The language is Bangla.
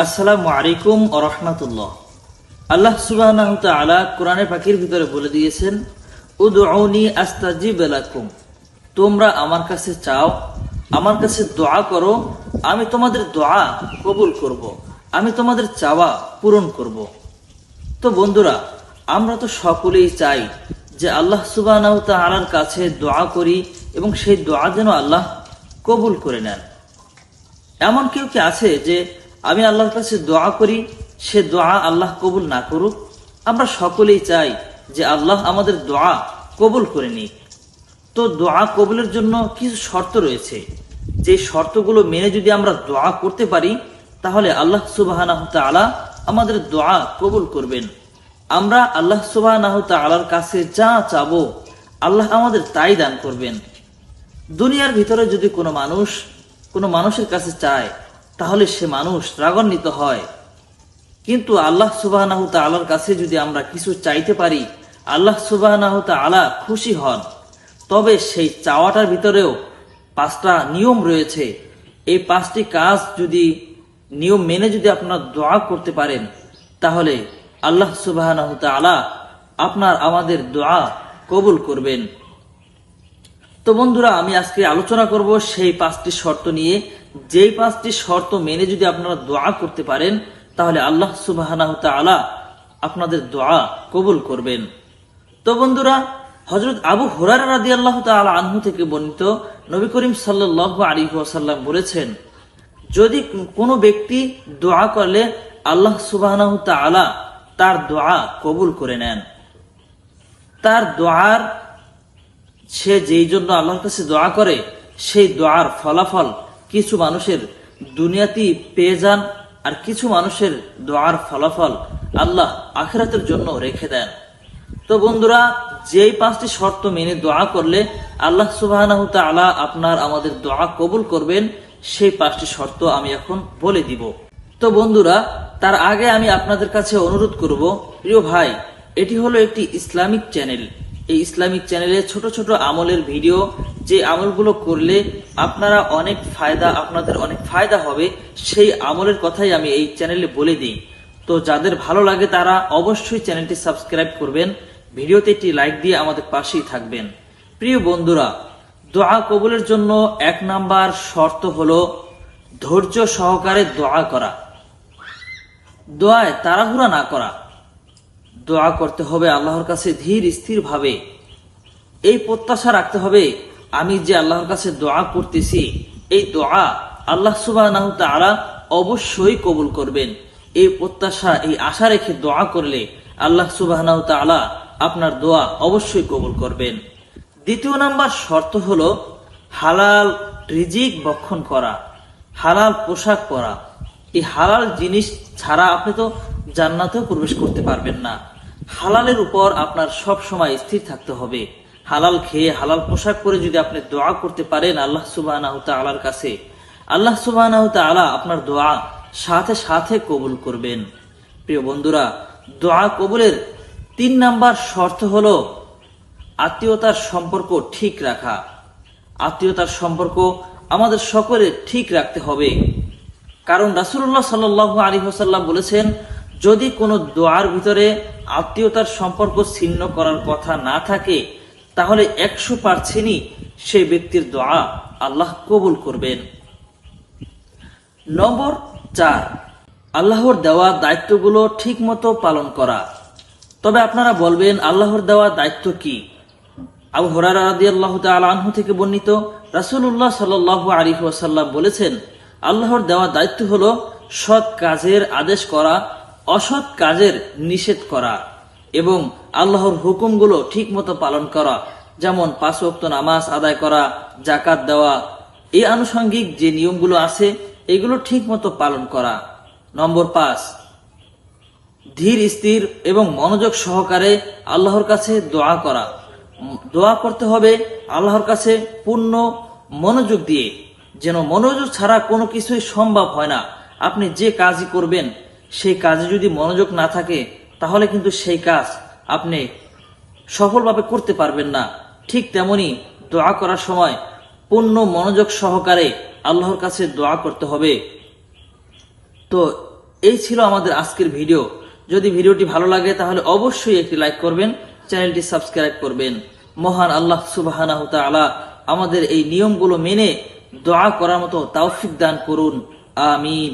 আসসালামু আলাইকুম ওয়া রাহমাতুল্লাহ। আল্লাহ সুবহানাহু ওয়া তাআলা কোরআনে পাকের ভিতরে বলে দিয়েছেন, উদউনি আস্তাজিব লাকুম, তোমরা আমার কাছে চাও, আমার কাছে দোয়া করো, আমি তোমাদের দোয়া কবুল করব, আমি তোমাদের চাওয়া পূরণ করব। তো বন্ধুরা, আমরা তো সকলেই চাই যে আল্লাহ সুবহানাহু ওয়া তাআলার কাছে দোয়া করি এবং সেই দোয়া যেন আল্লাহ কবুল করে নেন। এমন কেউ কি আছে যে আমি আল্লাহর কাছে দোয়া করি, সে দোয়া আল্লাহ কবুল না করুক? আমরা সকলেই চাই যে আল্লাহ আমাদের দোয়া কবুল করে নিক। তো দোয়া কবুলের জন্য কিছু শর্ত রয়েছে, যে শর্তগুলো মেনে যদি আমরা দোয়া করতে পারি, তাহলে আল্লাহ সুবহানাহু ওয়া তাআলা আমাদের দোয়া কবুল করবেন। আমরা আল্লাহ সুবহানাহু ওয়া তাআলার কাছে যা চাবো, আল্লাহ আমাদের তাই দান করবেন। দুনিয়ার ভিতরে যদি কোনো মানুষের কাছে চায়, তাহলে সে মানুষ রাগান্বিত হয়। কিন্তু আল্লাহ সুবহানাহু ওয়া তাআলার কাছে যদি আমরা কিছু চাইতে পারি, আল্লাহ সুবহানাহু ওয়া তাআলা খুশি হন। তবে সেই চাওয়াটার ভিতরেও 5টা নিয়ম রয়েছে। এই 5টি কাজ যদি নিয়ম মেনে যদি আপনারা দোয়া করতে পারেন, তাহলে আল্লাহ সুবহানাহু ওয়া তাআলা আমাদের দোয়া কবুল করবেন। তো বন্ধুরা, আমি আজকে আলোচনা করব সেই 5টি শর্ত নিয়ে। যেই 5টি শর্ত মেনে যদি আপনারা দোয়া করতে পারেন, তাহলে আল্লাহ সুবহানাহু ওয়া তাআলা আপনাদের দোয়া কবুল করবেন। তো বন্ধুরা, হযরত আবু হুরায়রা রাদিয়াল্লাহু তাআলা আনহু থেকে বর্ণিত, নবী করিম সাল্লাল্লাহু আলাইহি ওয়াসাল্লাম বলেছেন, যদি কোনো ব্যক্তি দোয়া করলে আল্লাহ সুবহানাহু ওয়া তাআলা তার দোয়া কবুল করে নেন। তার দোয়ার, সে যেই জন্য আল্লাহর কাছে দোয়া করে, সেই দোয়ার ফলাফল কিছু মানুষের দুনিয়াতেই পেয়ে যান, আর কিছু মানুষের দোয়ার ফলাফল আল্লাহ আখিরাতের জন্য রেখে দেন। তো বন্ধুরা, যেই 5টি শর্ত মেনে দোয়া করলে আল্লাহ সুবহানাহু ওয়া তাআলা আমাদের দোয়া কবুল করবেন, সেই 5টি শর্ত আমি এখন বলে দিব। তো বন্ধুরা, তার আগে আমি আপনাদের কাছে অনুরোধ করব, প্রিয় ভাই, এটি হলো একটি ইসলামিক চ্যানেল। এই ইসলামিক চ্যানেলে ছোট ছোট আমলের ভিডিও, যে আমলগুলো করলে আপনাদের অনেক ফায়দা হবে, সেই আমলের কথাই আমি এই চ্যানেলে বলে দিই। তো যাদের ভালো লাগে তারা অবশ্যই চ্যানেলটি সাবস্ক্রাইব করবেন, ভিডিওতে একটি লাইক দিয়ে আমাদের পাশেই থাকবেন। প্রিয় বন্ধুরা, দোয়া কবুলের জন্য 1 নাম্বার শর্ত হলো ধৈর্য সহকারে দোয়া করা। দোয়ায় তাড়াহুড়া না করা। দোয়া করতে হবে আল্লাহর কাছে ধীর স্থির ভাবে। এই প্রত্যাশা রাখতে হবে, আমি যে আল্লাহর কাছে দোয়া করতেছি, এই দোয়া আল্লাহ সুবহানাহু ওয়া তাআলা অবশ্যই কবুল করবেন। এই প্রত্যাশা, এই আশা রেখে দোয়া করলে আল্লাহ সুবহানাহু ওয়া তাআলা আপনার দোয়া অবশ্যই কবুল করবেন। 2 নাম্বার শর্ত হলো হালাল রিজিক ভক্ষণ করা, হালাল পোশাক পরা। এই হালাল জিনিস ছাড়া আপনি তো জান্নাতেও প্রবেশ করতে পারবেন না। হালালের উপর আপনার সব সময় স্থির থাকতে হবে। হালাল খেয়ে, হালাল পোশাক পরে যদি আপনি দোয়া করতে পারেন আল্লাহ সুবহানাহু ওয়া তাআলার কাছে, আল্লাহ সুবহানাহু ওয়া তাআলা আপনার দোয়া সাথে সাথে কবুল করবেন। প্রিয় বন্ধুরা, দোয়া কবুলের 3 নাম্বার শর্ত হলো আত্মীয়তার সম্পর্ক ঠিক রাখা। আত্মীয়তার সম্পর্ক আমাদের সকলের ঠিক রাখতে হবে। কারণ রাসূলুল্লাহ সাল্লাল্লাহু আলাইহি ওয়াসাল্লাম বলেছেন, যদি কোনো দোয়ার ভিতরে আত্মীয়তার সম্পর্ক ছিন্ন করার কথা না থাকে, তাহলে 100%ই সেই ব্যক্তির দোয়া আল্লাহ কবুল করবেন। নম্বর 4, আল্লাহর দেওয়া দায়িত্বগুলো ঠিক মতো পালন করা। তবে আপনারা বলবেন, আল্লাহর দেওয়া দায়িত্ব কি? আবু হুরায়রা রাদিয়াল্লাহু তাআলা আনহু থেকে বর্ণিত, রাসূলুল্লাহ সাল্লাল্লাহু আলাইহি ওয়াসাল্লাম বলেছেন, আল্লাহর দেওয়া দায়িত্ব হলো সৎ কাজের আদেশ করা, অসৎ কাজের নিষেধ করা এবং আল্লাহর হুকুমগুলো ঠিক মতো পালন করা। যেমন 5 ওয়াক্ত নামাজ আদায় করা, যাকাত দেওয়া, এই আনুষঙ্গিক যে নিয়মগুলো আছে, এগুলো ঠিক মতো পালন করা। নম্বর 5, ধীর স্থির এবং মনোযোগ সহকারে আল্লাহর কাছে দোয়া করা। দোয়া করতে হবে আল্লাহর কাছে পূর্ণ মনোযোগ দিয়ে, যেন মনোযোগ ছাড়া কোনো কিছুই সম্ভব হয় না। আপনি যে কাজই করবেন, সেই কাজে যদি মনোযোগ না থাকে, তাহলে কিন্তু সেই কাজ আপনি সফলভাবে করতে পারবেন না। ঠিক তেমনি দোয়া করার সময় পূর্ণ মনোযোগ সহকারে আল্লাহর কাছে দোয়া করতে হবে। তো এই ছিল আমাদের আজকের ভিডিও। যদি ভিডিওটি ভালো লাগে তাহলে অবশ্যই একটি লাইক করবেন, চ্যানেলটি সাবস্ক্রাইব করবেন। মহান আল্লাহ সুবহানাহু ওয়া তাআলা আমাদের এই নিয়মগুলো মেনে দোয়া করার মতো তৌফিক দান করুন। আমিন।